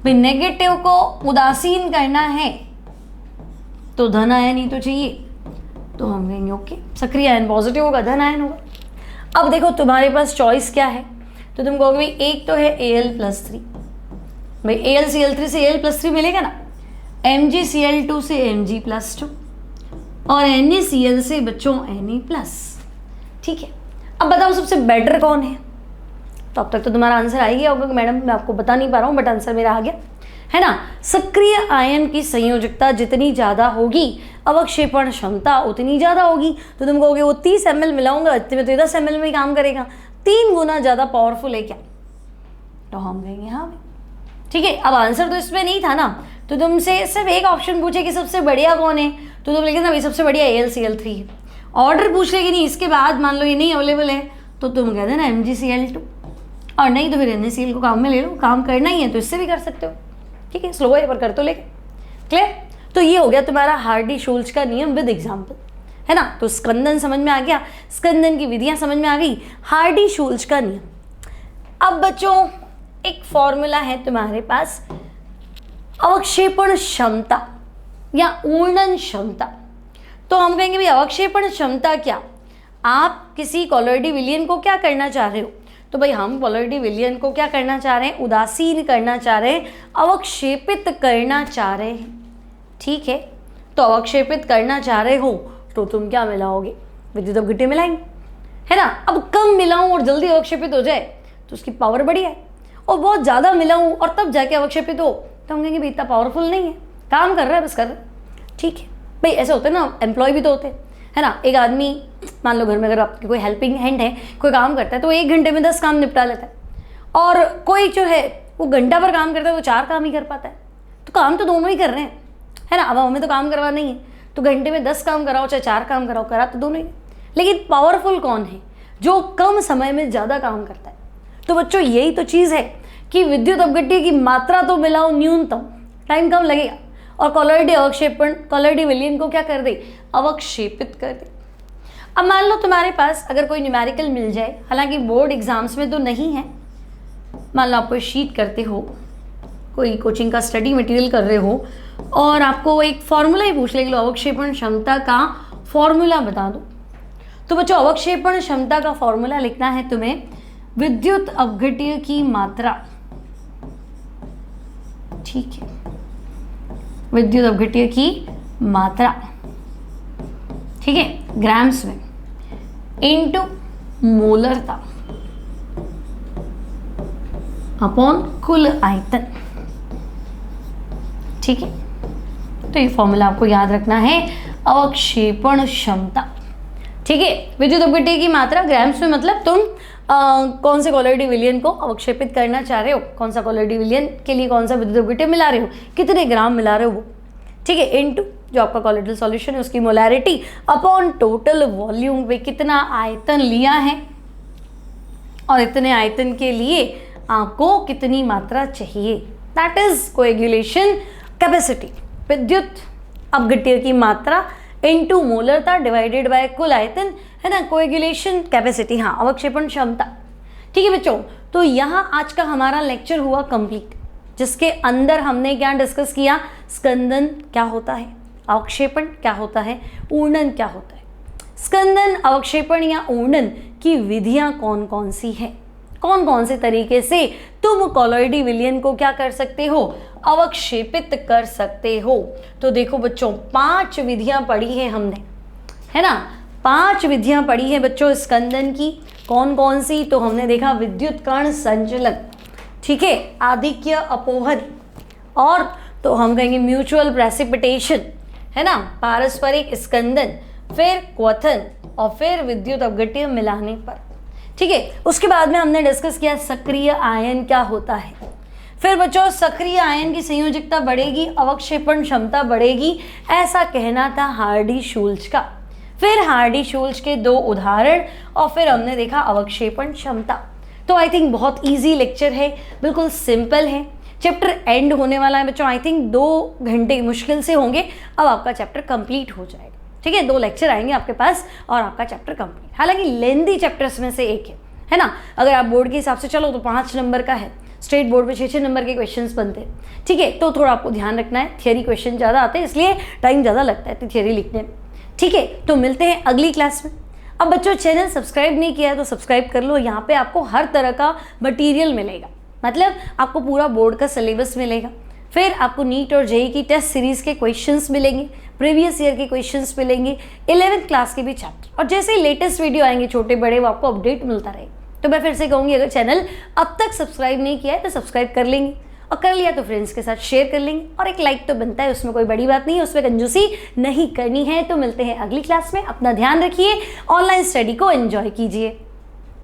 भाई नेगेटिव को उदासीन करना है तो धन आयन ही तो चाहिए। तो हम कहेंगे ओके, सक्रिय आयन पॉजिटिव होगा, धन आयन होगा। अब देखो तुम्हारे पास चॉइस क्या है, तो तुम कहोगे भाई एक तो है Al+3, भाई AlCl3 से Al+3 मिलेगा ना, MgCl2 से Mg+2 और NaCl से बच्चों Na+, ठीक है। अब बताओ सबसे बेटर कौन है। तो अब तक तो तुम्हारा आंसर आ ही गया होगा कि मैडम मैं आपको बता नहीं पा रहा हूँ बट आंसर मेरा आ गया, है ना। सक्रिय आयन की संयोजकता जितनी ज़्यादा होगी अवक्षेपण क्षमता उतनी ज़्यादा होगी। तो तुम कहोगे वो 30 ml मिलाऊंगा इतने में तो 10 ml में ही काम करेगा, 3 गुना ज़्यादा पावरफुल है क्या। तो हम कहेंगे हाँ भाई ठीक है। अब आंसर तो इसमें नहीं था ना, तो तुमसे सिर्फ एक ऑप्शन पूछे कि सबसे बढ़िया कौन है, तो तुम लिखे ना भाई सबसे बढ़िया AlCl3 है। ऑर्डर पूछ ले कि नहीं इसके बाद मान लो ये नहीं अवेलेबल है तो तुम कहते ना MgCl2, और नहीं तो फिर NaCl को काम में ले लो, काम करना ही है तो इससे भी कर सकते हो, ठीक है। स्लो है पर कर तो लेके, क्लियर। तो ये हो गया तुम्हारा हार्डी-शूल्स का नियम विद एग्जाम्पल, है ना। तो स्कंदन समझ में आ गया, स्कंदन की विधियां समझ में आ गई, हार्डी-शूल्स का नियम। अब बच्चों एक फॉर्मूला है तुम्हारे पास अवक्षेपण क्षमता या ऊर्णन क्षमता। तो हम कहेंगे भाई अवक्षेपण क्षमता क्या, आप किसी कॉलोइडी विलयन को क्या करना चाह रहे हो। तो भाई हम कॉलोइडी विलयन को क्या करना चाह रहे हैं, उदासीन करना चाह रहे हैं, अवक्षेपित करना चाह रहे हैं, ठीक है। तो अवक्षेपित करना चाह रहे हो तो तुम क्या मिलाओगे, विद्युत अपघट्य मिलाएंगे, है ना। अब कम मिलाऊं और जल्दी अवक्षेपित हो जाए तो उसकी पावर बढ़िया है, और बहुत ज़्यादा मिलाऊं और तब जाके अवक्षेपित हो तो हम कहेंगे भाई इतना पावरफुल नहीं है, काम कर रहा है बस कर रहा है, ठीक है। भाई ऐसे होते हैं ना, एम्प्लॉय भी तो होते हैं, है ना। एक आदमी मान लो घर में अगर आपकी कोई हेल्पिंग हैंड है, कोई काम करता है तो 1 घंटे में 10 काम निपटा लेता है, और कोई जो है वो घंटा भर काम करता है वो 4 काम ही कर पाता है। तो काम तो दोनों ही कर रहे हैं, है ना। अब हमें तो काम करवा नहीं है तो घंटे में 10 काम कराओ चाहे 4 काम कराओ, करा तो दोनों ही। लेकिन पावरफुल कौन है, जो कम समय में ज़्यादा काम करता है। तो बच्चों यही तो चीज़ है कि विद्युत अपघट्य की मात्रा तो मिलाओ न्यूनतम, टाइम कम लगेगा, और कॉलॉइडी अवक्षेपण, कॉलॉइडी विलयन को क्या कर दे, अवक्षेपित कर दे। अब मान लो तुम्हारे पास अगर कोई न्यूमेरिकल मिल जाए, हालांकि बोर्ड एग्जाम्स में तो नहीं है, मान लो आप कोई शीट करते हो, कोई कोचिंग का स्टडी मटेरियल कर रहे हो, और आपको एक फॉर्मूला ही पूछ ले कि अवक्षेपण क्षमता का फॉर्मूला बता दो। तो बच्चों अवक्षेपण क्षमता का फॉर्मूला लिखना है तुम्हें, विद्युत अपघट्य की मात्रा, ठीक है, विद्युत अपघट्य की मात्रा, ठीक है, ग्राम्स में, इनटू मोलरता अपॉन कुल आयतन, ठीक है। तो ये फॉर्मूला आपको याद रखना है, अवक्षेपण क्षमता, ठीक है। विद्युत अपघट्य की मात्रा ग्राम्स में, मतलब तुम कौन से कॉलॉइडी विलयन को अवक्षेपित करना चाह रहे हो, कौन सा कॉलॉइडी विलयन के लिए कौन सा विद्युत अपघट्य मिला रहे हो, कितने ग्राम मिला रहे हो वो, ठीक है, इनटू जो आपका कॉलॉइडल सॉल्यूशन है उसकी मोलैरिटी अपॉन टोटल वॉल्यूम पे कितना आयतन लिया है, और इतने आयतन के लिए आपको कितनी मात्रा चाहिए, दैट इज कोएगुलेशन कैपेसिटी, विद्युत अपघट्य की मात्रा इनटू मोलरता डिवाइडेड बाय कुल आयतन, है ना, कोएगुलेशन कैपेसिटी, हाँ, अवक्षेपण क्षमता, ठीक है बच्चों। तो यहाँ आज का हमारा लेक्चर हुआ कंप्लीट, जिसके अंदर हमने क्या डिस्कस किया, स्कंदन क्या होता है, अवक्षेपण क्या होता है, ऊर्णन क्या होता है, स्कंदन, अवक्षेपण या ऊर्णन की विधियां कौन कौन सी हैं, कौन कौन से तरीके से तुम कॉलॉइडी विलयन को क्या कर सकते हो, अवक्षेपित कर सकते हो। तो देखो बच्चों 5 विधियां पढ़ी है हमने, है ना, 5 विधियां पढ़ी है बच्चों स्कंदन की, कौन कौन सी, तो हमने देखा विद्युत कण संचलन, ठीक है, आधिक्य अपोहन, और तो हम कहेंगे म्यूचुअल प्रेसिपिटेशन, है ना, पारस्परिक स्कंदन, फिर क्वथन, और फिर विद्युत अपघट्य मिलाने पर, ठीक है। उसके बाद में हमने डिस्कस किया सक्रिय आयन क्या होता है, फिर बच्चों सक्रिय आयन की संयोजकता बढ़ेगी, अवक्षेपण क्षमता बढ़ेगी, ऐसा कहना था हार्डी-शुल्ज का। फिर हार्डी-शुल्ज के 2 उदाहरण, और फिर हमने देखा अवक्षेपण क्षमता। तो आई थिंक बहुत इजी लेक्चर है, बिल्कुल सिंपल है, चैप्टर एंड होने वाला है बच्चों, आई थिंक 2 घंटे मुश्किल से होंगे, अब आपका चैप्टर कंप्लीट हो जाएगा, ठीक है। 2 लेक्चर आएंगे आपके पास और आपका चैप्टर कंप्लीट, हालांकि लेंदी चैप्टर्स में से एक है ना, अगर आप बोर्ड के हिसाब से चलो तो 5 नंबर का है, स्टेट बोर्ड में 6-6 नंबर के क्वेश्चंस बनते हैं, ठीक है। तो थोड़ा आपको ध्यान रखना है, थियरी क्वेश्चन ज़्यादा आते हैं इसलिए टाइम ज़्यादा लगता है थियरी लिखने में, ठीक है। तो मिलते हैं अगली क्लास में। अब बच्चों चैनल सब्सक्राइब नहीं किया है तो सब्सक्राइब कर लो, यहाँ पे आपको हर तरह का मटीरियल मिलेगा, मतलब आपको पूरा बोर्ड का सिलेबस मिलेगा, फिर आपको नीट और जेईई की टेस्ट सीरीज के क्वेश्चंस मिलेंगे, प्रीवियस ईयर के क्वेश्चंस मिलेंगे, 11th क्लास के भी चैप्टर, और जैसे ही लेटेस्ट वीडियो आएंगे छोटे बड़े वो आपको अपडेट मिलता रहेगा। तो मैं फिर से कहूँगी अगर चैनल अब तक सब्सक्राइब नहीं किया है तो सब्सक्राइब कर लेंगे, और कर लिया तो फ्रेंड्स के साथ शेयर कर लेंगे, और एक लाइक तो बनता है, उसमें कोई बड़ी बात नहीं है, उसमें कंजूसी नहीं करनी है। तो मिलते हैं अगली क्लास में, अपना ध्यान रखिए, ऑनलाइन स्टडी को एंजॉय कीजिए।